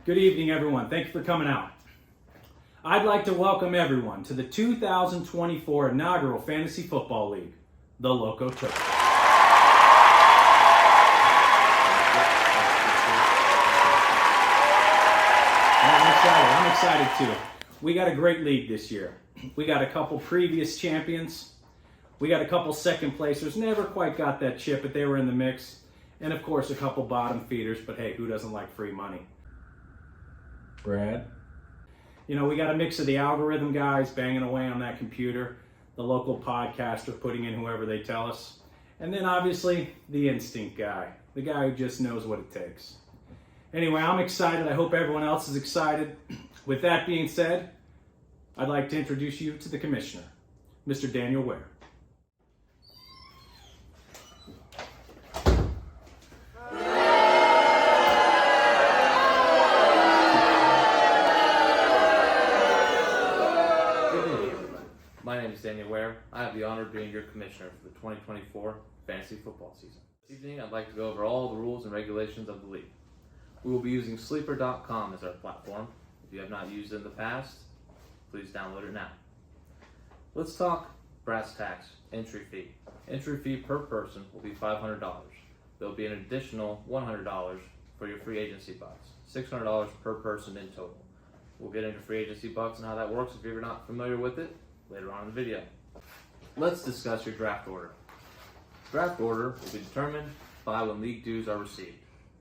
Good evening, everyone. Thank you for coming out. I'd like to welcome everyone to the 2024 inaugural Fantasy Football League, the Loco Turf. I'm excited too. We got a great league this year. We got a couple previous champions. We got a couple second placers. Never quite got that chip, but they were in the mix. And of course, a couple bottom feeders. But hey, who doesn't like free money? Brad? You know, we got a mix of the algorithm guys banging away on that computer, the local podcaster putting in whoever they tell us, and then obviously the instinct guy, the guy who just knows what it takes. Anyway, I'm excited. I hope everyone else is excited. With that being said, I'd like to introduce you to the commissioner, Mr. Daniel Ware. My name is Daniel Ware. I have the honor of being your commissioner for the 2024 fantasy football season. This evening, I'd like to go over all the rules and regulations of the league. We will be using Sleeper.com as our platform. If you have not used it in the past, please download it now. Let's talk brass tacks, entry fee. Entry fee per person will be $500. There will be an additional $100 for your free agency bucks, $600 per person in total. We'll get into free agency bucks and how that works if you're not familiar with it later on in the video. Let's discuss your draft order. Draft order will be determined by when league dues are received.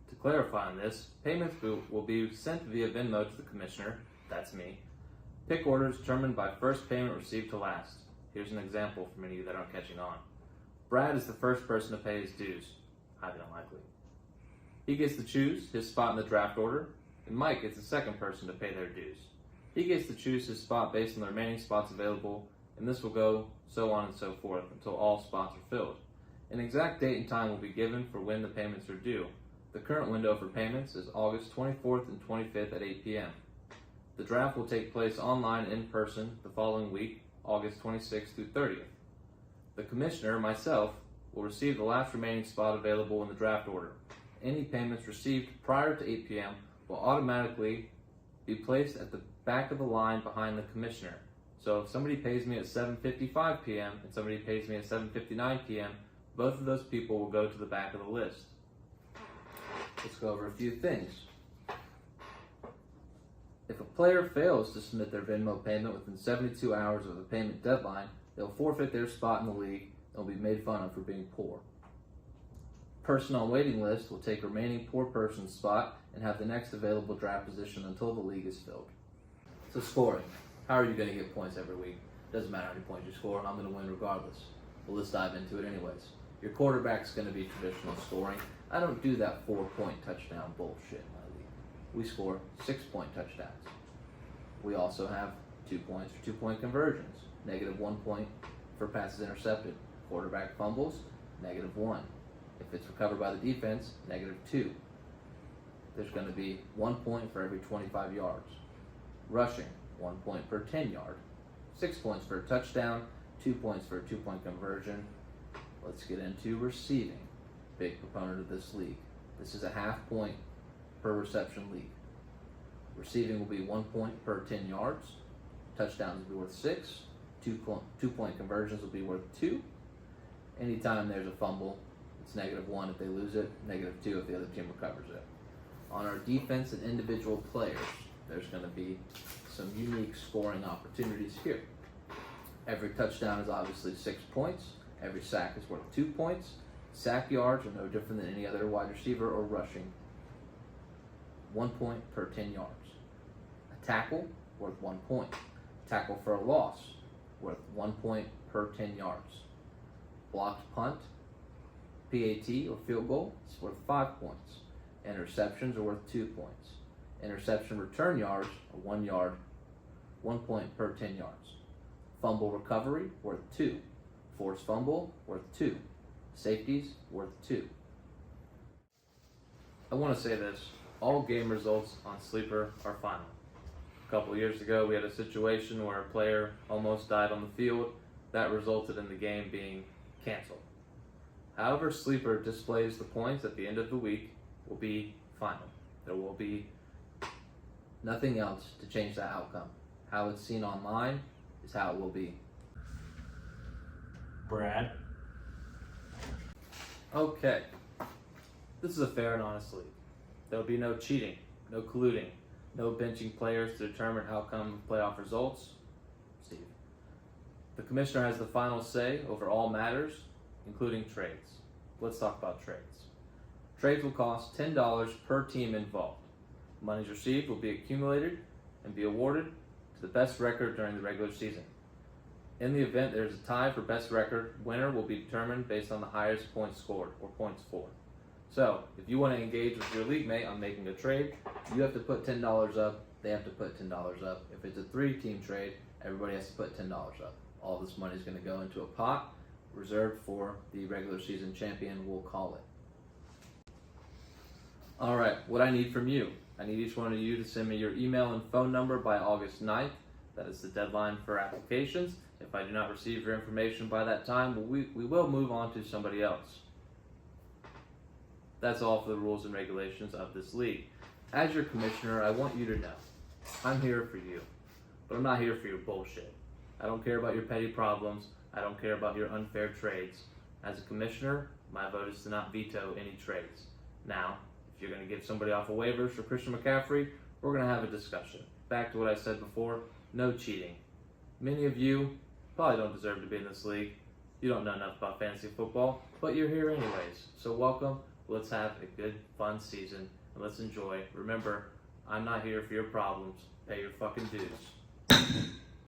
To clarify on this, payments will be sent via Venmo to the commissioner, that's me. Pick order is determined by first payment received to last. Here's an example for many of you that aren't catching on. Brad is the first person to pay his dues, highly unlikely. He gets to choose his spot in the draft order, and Mike is the second person to pay their dues. He gets to choose his spot based on the remaining spots available, and this will go so on and so forth until all spots are filled. An exact date and time will be given for when the payments are due. The current window for payments is August 24th and 25th at 8 p.m. The draft will take place online and in person the following week, August 26th through 30th. The commissioner, myself, will receive the last remaining spot available in the draft order. Any payments received prior to 8 p.m. will automatically be placed at the back of the line behind the commissioner. So if somebody pays me at 7:55 p.m. and somebody pays me at 7:59 p.m., both of those people will go to the back of the list. Let's go over a few things. If a player fails to submit their Venmo payment within 72 hours of the payment deadline, they'll forfeit their spot in the league and will be made fun of for being poor. Person on waiting list will take remaining poor person's spot and have the next available draft position until the league is filled. So scoring. How are you going to get points every week? Doesn't matter how many points you score, I'm going to win regardless. Well, let's dive into it anyways. Your quarterback's going to be traditional scoring. I don't do that 4-point touchdown bullshit in my league. We score 6-point touchdowns. We also have 2 points for 2-point conversions, -1 point for passes intercepted. Quarterback fumbles, -1. If it's recovered by the defense, -2. There's going to be 1 point for every 25 yards. Rushing, 1 point per 10 yard. 6 points for a touchdown, 2 points for a 2-point conversion. Let's get into receiving. Big proponent of this league. This is a ½ point per reception league. Receiving will be 1 point per 10 yards. Touchdowns will be worth 6. 2-point conversions will be worth 2. Anytime there's a fumble, it's -1 if they lose it, -2 if the other team recovers it. On our defense and individual players, there's going to be some unique scoring opportunities here. Every touchdown is obviously 6 points. Every sack is worth 2 points. Sack yards are no different than any other wide receiver or rushing. 1 point per 10 yards. A tackle, worth 1 point. Tackle for a loss, worth 1 point per 10 yards. Blocked punt, PAT or field goal, is worth 5 points. Interceptions are worth 2 points. Interception return yards are 1 yard, 1 point per 10 yards. Fumble recovery, worth 2. Forced fumble, worth 2. Safeties, worth 2. I want to say this, all game results on Sleeper are final. A couple years ago, we had a situation where a player almost died on the field. That resulted in the game being canceled. However Sleeper displays the points at the end of the week will be final. There will be Nothing else to change that outcome. How it's seen online is how it will be. Brad? Okay. This is a fair and honest league. There will be no cheating, no colluding, no benching players to determine outcome of playoff results. Steve. The commissioner has the final say over all matters, including trades. Let's talk about trades. Trades will cost $10 per team involved. Monies received will be accumulated and be awarded to the best record during the regular season. In the event there is a tie for best record, winner will be determined based on the highest points scored, or points for. So, if you want to engage with your league mate on making a trade, you have to put $10 up, they have to put $10 up. If it's a 3-team trade, everybody has to put $10 up. All this money is going to go into a pot reserved for the regular season champion, we'll call it. Alright, what I need from you. I need each one of you to send me your email and phone number by August 9th. That is the deadline for applications. If I do not receive your information by that time, we will move on to somebody else. That's all for the rules and regulations of this league. As your commissioner, I want you to know, I'm here for you, but I'm not here for your bullshit. I don't care about your petty problems. I don't care about your unfair trades. As a commissioner, my vote is to not veto any trades. Now, if you're going to give somebody off of waivers for Christian McCaffrey, we're going to have a discussion. Back to what I said before, no cheating. Many of you probably don't deserve to be in this league. You don't know enough about fantasy football, but you're here anyways. So welcome. Let's have a good, fun season, and let's enjoy. Remember, I'm not here for your problems. Pay your fucking dues.